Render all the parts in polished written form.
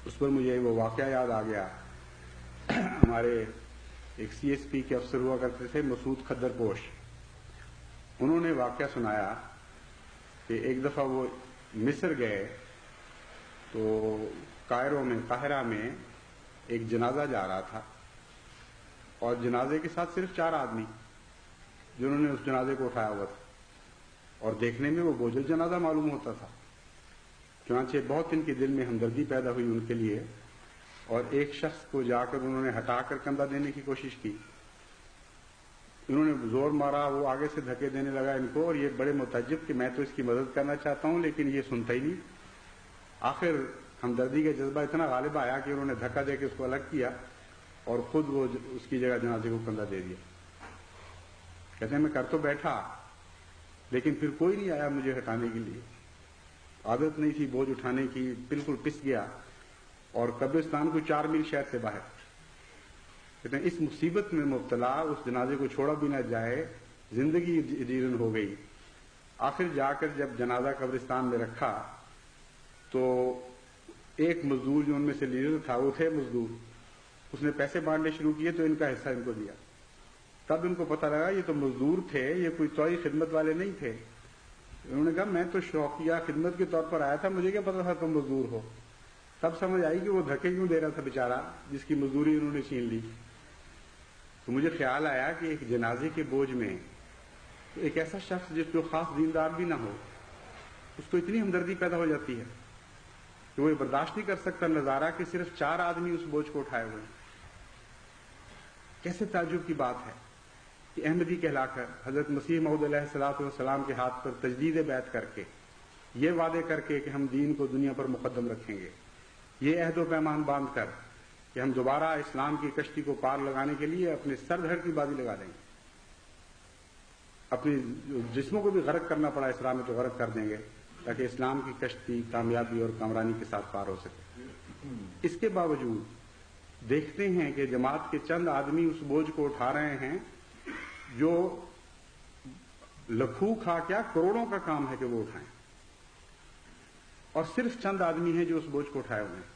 اس پر مجھے وہ واقعہ یاد آ گیا. ہمارے ایک سی ایس پی کے افسر ہوا کرتے تھے مسعود خدر پوش. انہوں نے واقعہ سنایا کہ ایک دفعہ وہ مصر گئے تو قاہرہ میں ایک جنازہ جا رہا تھا اور جنازے کے ساتھ صرف 4 آدمی جنہوں نے اس جنازے کو اٹھایا ہوا تھا اور دیکھنے میں وہ بوجھل جنازہ معلوم ہوتا تھا. چنانچہ بہت ان کے دل میں ہمدردی پیدا ہوئی ان کے لیے اور ایک شخص کو جا کر انہوں نے ہٹا کر کندھا دینے کی کوشش کی. انہوں نے زور مارا, وہ آگے سے دھکے دینے لگا ان کو اور یہ بڑے متعجب کہ میں تو اس کی مدد کرنا چاہتا ہوں لیکن یہ سنتا ہی نہیں. آخر ہمدردی کا جذبہ اتنا غالب آیا کہ انہوں نے دھکا دے کے اس کو الگ کیا اور خود وہ اس کی جگہ جنازے کو کندھا دے دیا. کہتے ہیں میں کر تو بیٹھا لیکن پھر کوئی نہیں آیا مجھے ہٹانے کے لیے. عادت نہیں تھی بوجھ اٹھانے کی, بالکل پس گیا اور قبرستان کو 4 میل شہر سے باہر. کہتے ہیں اس مصیبت میں مبتلا اس جنازے کو چھوڑا بھی نہ جائے, زندگی جیرن ہو گئی. آخر جا کر جب جنازہ قبرستان میں رکھا تو ایک مزدور جو ان میں سے لیڈر تھا, وہ تھے مزدور, اس نے پیسے بانٹنے شروع کیے تو ان کا حصہ ان کو دیا. تب ان کو پتہ لگا یہ تو مزدور تھے, یہ کوئی توئی خدمت والے نہیں تھے. انہوں نے کہا میں تو شوقیہ خدمت کے طور پر آیا تھا, مجھے کیا پتا تھا تم مزدور ہو. تب سمجھ آئی کہ وہ دھکے کیوں دے رہا تھا بیچارہ جس کی مزدوری انہوں نے چھین لی. تو مجھے خیال آیا کہ ایک جنازے کے بوجھ میں ایک ایسا شخص جس جو خاص دیندار بھی نہ ہو, اس کو اتنی ہمدردی پیدا ہو جاتی ہے کہ وہ یہ برداشت نہیں کر سکتا نظارہ کہ صرف 4 آدمی اس بوجھ کو اٹھائے ہوئے ہیں. کیسے تعجب کی بات ہے کہ احمدی کہلا کر حضرت مسیح موعود علیہ الصلوۃ والسلام کے ہاتھ پر تجدید بیعت کر کے, یہ وعدے کر کے کہ ہم دین کو دنیا پر مقدم رکھیں گے, یہ عہد و پیمان باندھ کر کہ ہم دوبارہ اسلام کی کشتی کو پار لگانے کے لیے اپنے سر دھڑ کی بازی لگا دیں گے, اپنے جسموں کو بھی غرق کرنا پڑا اسلام میں تو غرق کر دیں گے تاکہ اسلام کی کشتی کامیابی اور کامرانی کے ساتھ پار ہو سکے. اس کے باوجود دیکھتے ہیں کہ جماعت کے چند آدمی اس بوجھ کو اٹھا رہے ہیں جو لکھوں کھا کیا کروڑوں کا کام ہے کہ وہ اٹھائیں, اور صرف چند آدمی ہیں جو اس بوجھ کو اٹھائے ہوئے ہیں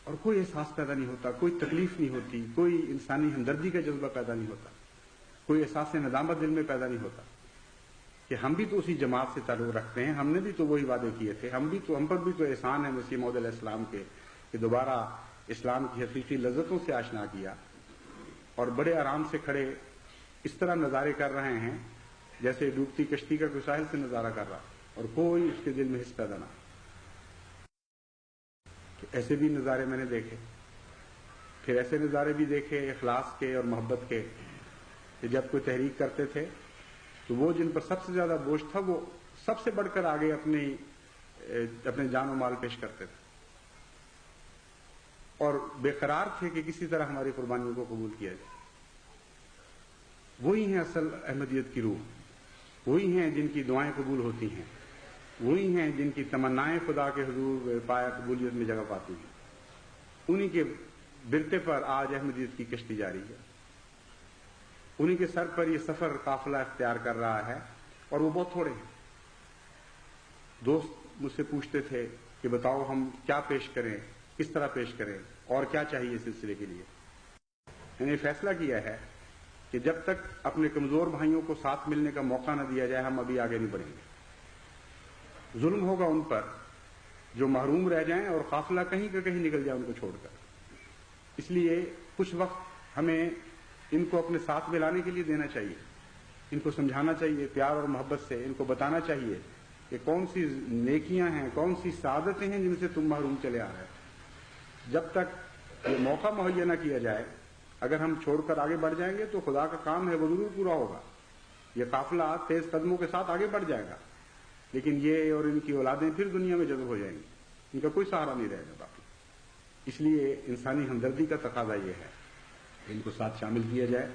اور کوئی احساس پیدا نہیں ہوتا, کوئی تکلیف نہیں ہوتی, کوئی انسانی ہمدردی کا جذبہ پیدا نہیں ہوتا, کوئی احساس ندامت دل میں پیدا نہیں ہوتا کہ ہم بھی تو اسی جماعت سے تعلق رکھتے ہیں, ہم نے بھی تو وہی وعدے کیے تھے, ہم پر بھی تو احسان ہے مسیح موعود علیہ السلام کے کہ دوبارہ اسلام کی حقیقی لذتوں سے آشنا کیا. اور بڑے آرام سے کھڑے اس طرح نظارے کر رہے ہیں جیسے ڈوبتی کشتی کا کوئی ساحل سے نظارہ کر رہا اور کوئی اس کے دل میں حس پیدا نہ. ایسے بھی نظارے میں نے دیکھے, پھر ایسے نظارے بھی دیکھے اخلاص کے اور محبت کے کہ جب کوئی تحریک کرتے تھے تو وہ جن پر سب سے زیادہ بوجھ تھا وہ سب سے بڑھ کر آگے اپنے جان و مال پیش کرتے تھے اور بے قرار تھے کہ کسی طرح ہماری قربانیوں کو قبول کیا جائے. وہی ہیں اصل احمدیت کی روح, وہی ہیں جن کی دعائیں قبول ہوتی ہیں, وہی ہیں جن کی تمنائیں خدا کے حضور پایا قبولیت میں جگہ پاتی ہیں. انہی کے برتے پر آج احمدیت کی کشتی جاری ہے, انہی کے سر پر یہ سفر قافلہ اختیار کر رہا ہے اور وہ بہت تھوڑے ہیں. دوست مجھ سے پوچھتے تھے کہ بتاؤ ہم کیا پیش کریں, کس طرح پیش کریں اور کیا چاہیے اس سلسلے کے لیے. میں نے فیصلہ کیا ہے کہ جب تک اپنے کمزور بھائیوں کو ساتھ ملنے کا موقع نہ دیا جائے ہم ابھی آگے نہیں بڑھیں گے. ظلم ہوگا ان پر جو محروم رہ جائیں اور قافلہ کہیں کا کہیں نکل جائے ان کو چھوڑ کر. اس لیے کچھ وقت ہمیں ان کو اپنے ساتھ ملانے کے لیے دینا چاہیے, ان کو سمجھانا چاہیے پیار اور محبت سے, ان کو بتانا چاہیے کہ کون سی نیکیاں ہیں, کون سی سعادتیں ہیں جن سے تم محروم چلے آ رہے ہیں. جب تک یہ موقع مہیا نہ کیا جائے اگر ہم چھوڑ کر آگے بڑھ جائیں گے تو خدا کا کام ہے وہ ضرور پورا ہوگا. یہ قافلہ تیز قدموں کے ساتھ آگے بڑھ جائے گا لیکن یہ اور ان کی اولادیں پھر دنیا میں جذب ہو جائیں گی, ان کا کوئی سہارا نہیں رہے گا باقی. اس لیے انسانی ہمدردی کا تقاضا یہ ہے ان کو ساتھ شامل کیا جائے.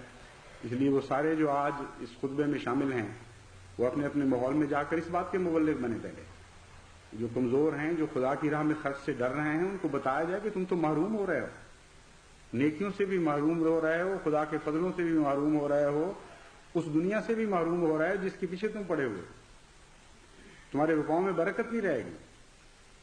اس لیے وہ سارے جو آج اس خطبے میں شامل ہیں وہ اپنے اپنے ماحول میں جا کر اس بات کے مبلغ بنے. پہلے جو کمزور ہیں, جو خدا کی راہ میں خرچ سے ڈر رہے ہیں, ان کو بتایا جائے کہ تم تو محروم ہو رہے ہو, نیکیوں سے بھی محروم ہو رہے ہو, خدا کے فضلوں سے بھی محروم ہو رہے ہو, اس دنیا سے بھی محروم ہو رہے ہو جس کے پیچھے تم پڑے ہوئے. تمہارے رکوعوں میں برکت نہیں رہے گی,